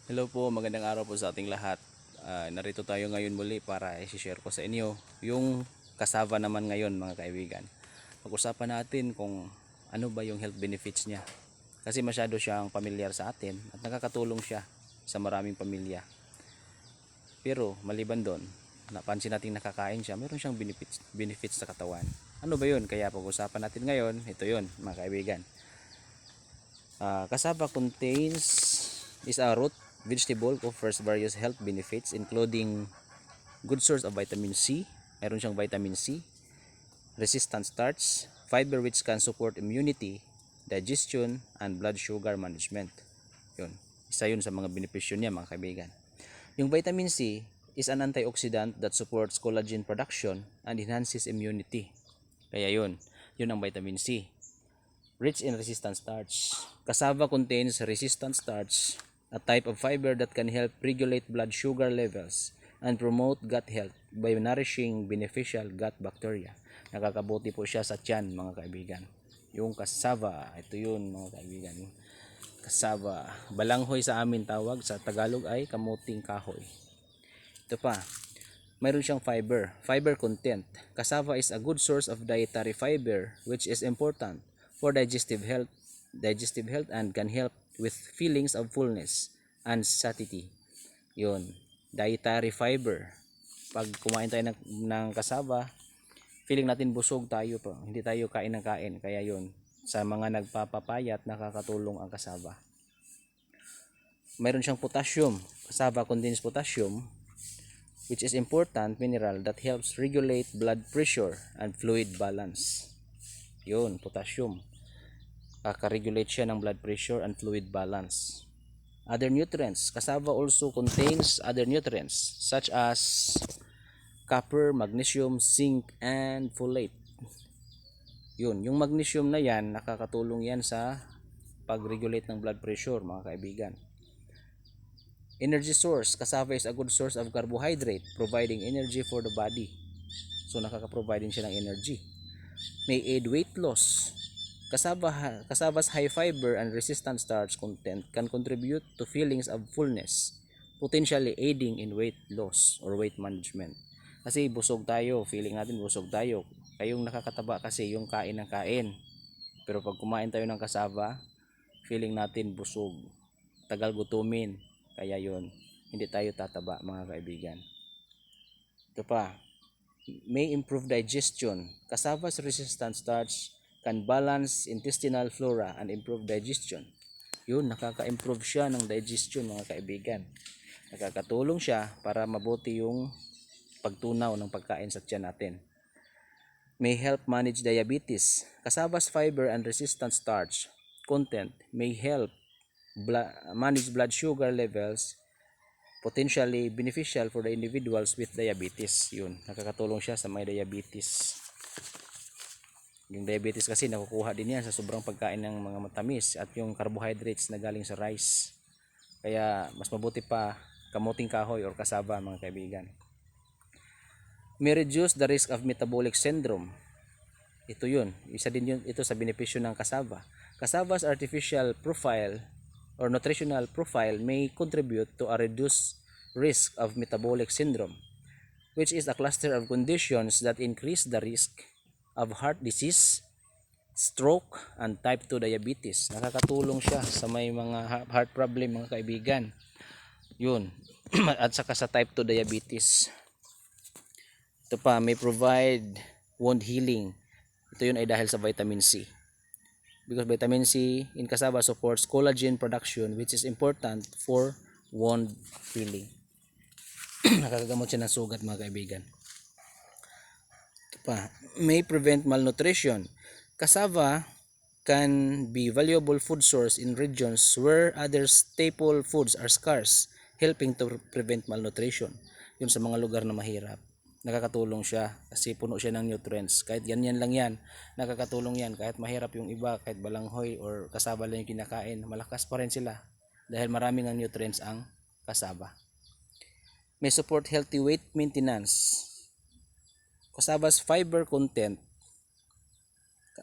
Hello po, magandang araw po sa ating lahat. Narito tayo ngayon muli para i-share ko sa inyo yung cassava naman ngayon mga kaibigan. Pag-usapan natin kung ano ba yung health benefits niya. Kasi masyado siyang pamilyar sa atin at nakakatulong siya sa maraming pamilya. Pero maliban doon, napansin natin nakakain siya, meron siyang benefits sa katawan. Ano ba yun? Kaya pag-usapan natin ngayon, ito yun mga kaibigan. Cassava contains is a root vegetable, offers various health benefits including good source of vitamin C, mayroon siyang vitamin C, resistant starch, fiber which can support immunity, digestion, and blood sugar management. Yun. Isa yun sa mga benepisyo niya mga kaibigan. Yung vitamin C is an antioxidant that supports collagen production and enhances immunity. Kaya yun ang vitamin C. Rich in resistant starch. Cassava contains resistant starch, a type of fiber that can help regulate blood sugar levels and promote gut health by nourishing beneficial gut bacteria. Nakakabuti po siya sa tiyan mga kaibigan. Yung cassava, ito yun mga kaibigan. Cassava, balanghoy sa amin tawag, sa Tagalog ay kamuting kahoy. Ito pa, mayroon siyang fiber content. Cassava is a good source of dietary fiber which is important for digestive health and can help with feelings of fullness and satiety. Yun, dietary fiber. Pag kumain tayo ng cassava, feeling natin busog tayo pa. Hindi tayo kain ng kain. Kaya yun, sa mga nagpapapayat, nakakatulong ang cassava. Mayroon siyang potassium. Cassava contains potassium which is important mineral that helps regulate blood pressure and fluid balance. Yun, potassium. Kaka-regulate siya ng blood pressure and fluid balance. Other nutrients. Cassava also contains other nutrients such as copper, magnesium, zinc, and folate. Yun, yung magnesium na yan, nakakatulong yan sa pag-regulate ng blood pressure mga kaibigan. Energy source. Cassava is a good source of carbohydrate, providing energy for the body. So nakaka-provide din siya ng energy. May aid weight loss. Cassava's high fiber and resistant starch content can contribute to feelings of fullness, potentially aiding in weight loss or weight management. Kasi busog tayo, feeling natin busog tayo. Kayong nakakataba kasi yung kain ng kain. Pero pag kumain tayo ng cassava, feeling natin busog, tagal gutumin. Kaya yun, hindi tayo tataba mga kaibigan. Ito pa, may improve digestion. Cassava's resistant starch can balance intestinal flora and improve digestion. Yun, nakaka-improve siya ng digestion mga kaibigan. Nakakatulong siya para mabuti yung pagtunaw ng pagkain sa tiyan natin. May help manage diabetes. Cassava's fiber and resistant starch content may help manage blood sugar levels, potentially beneficial for the individuals with diabetes. Yun, nakakatulong siya sa may diabetes. Yung diabetes kasi nakukuha din yan sa sobrang pagkain ng mga matamis at yung carbohydrates na galing sa rice. Kaya mas mabuti pa kamuting kahoy or cassava mga kaibigan. May reduce the risk of metabolic syndrome. Ito yun, isa din yun ito sa benepisyo ng cassava. Cassava's artificial profile or nutritional profile may contribute to a reduced risk of metabolic syndrome, which is a cluster of conditions that increase the risk of heart disease, stroke, and type 2 diabetes. Nakakatulong siya sa may mga heart problem mga kaibigan. Yun. At saka sa type 2 diabetes. Ito pa, may provide wound healing. Ito yun ay dahil sa vitamin C. Because vitamin C in cassava supports collagen production which is important for wound healing. Nakakagamot siya ng sugat mga kaibigan. Ito pa, may prevent malnutrition. Cassava can be valuable food source in regions where other staple foods are scarce, helping to prevent malnutrition. Yun sa mga lugar na mahirap. Nakakatulong siya kasi puno siya ng nutrients. Kahit ganyan lang yan, nakakatulong yan. Kahit mahirap yung iba, kahit balanghoy or cassava lang yung kinakain, malakas pa rin sila dahil maraming ang nutrients ang cassava. May support healthy weight maintenance. Cassava's fiber content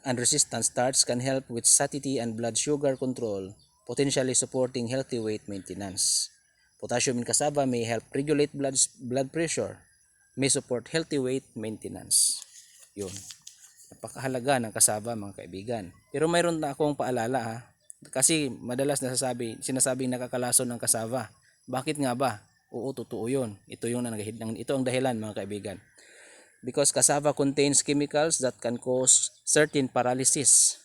and resistant starch can help with satiety and blood sugar control, potentially supporting healthy weight maintenance. Potassium in cassava may help regulate blood pressure, may support healthy weight maintenance. Yun. Napakahalaga ng cassava mga kaibigan. Pero mayroon na akong paalala ha. Kasi madalas sinasabing nakakalason ng cassava. Bakit nga ba? Oo, totoo yun. Ito ang dahilan mga kaibigan. Because cassava contains chemicals that can cause certain paralysis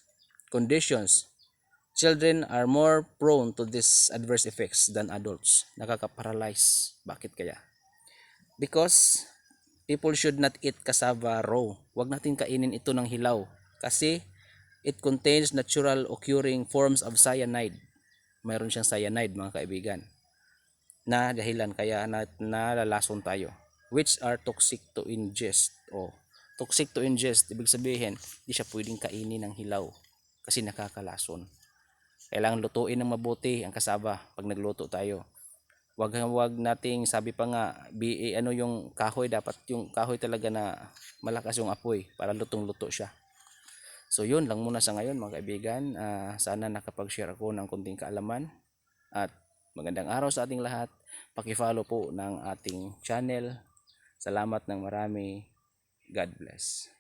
conditions. Children are more prone to these adverse effects than adults. Nakaka-paralyze. Bakit kaya? Because people should not eat cassava raw. Huwag natin kainin ito ng hilaw. Kasi it contains natural occurring forms of cyanide. Mayroon siyang cyanide mga kaibigan. Na dahilan kaya nalalason tayo. Which are toxic to ingest. Toxic to ingest. Ibig sabihin, hindi siya pwedeng kainin ng hilaw. Kasi nakakalason. Kailangan lutuin ng mabuti ang cassava pag nagluto tayo. Wag nating sabi pa nga yung kahoy, dapat yung kahoy talaga na malakas yung apoy para lutong-luto siya. So yun lang muna sa ngayon mga kaibigan. Sana nakapag-share ako ng konting kaalaman at magandang araw sa ating lahat. Paki-follow po ng ating channel. Salamat ng marami. God bless.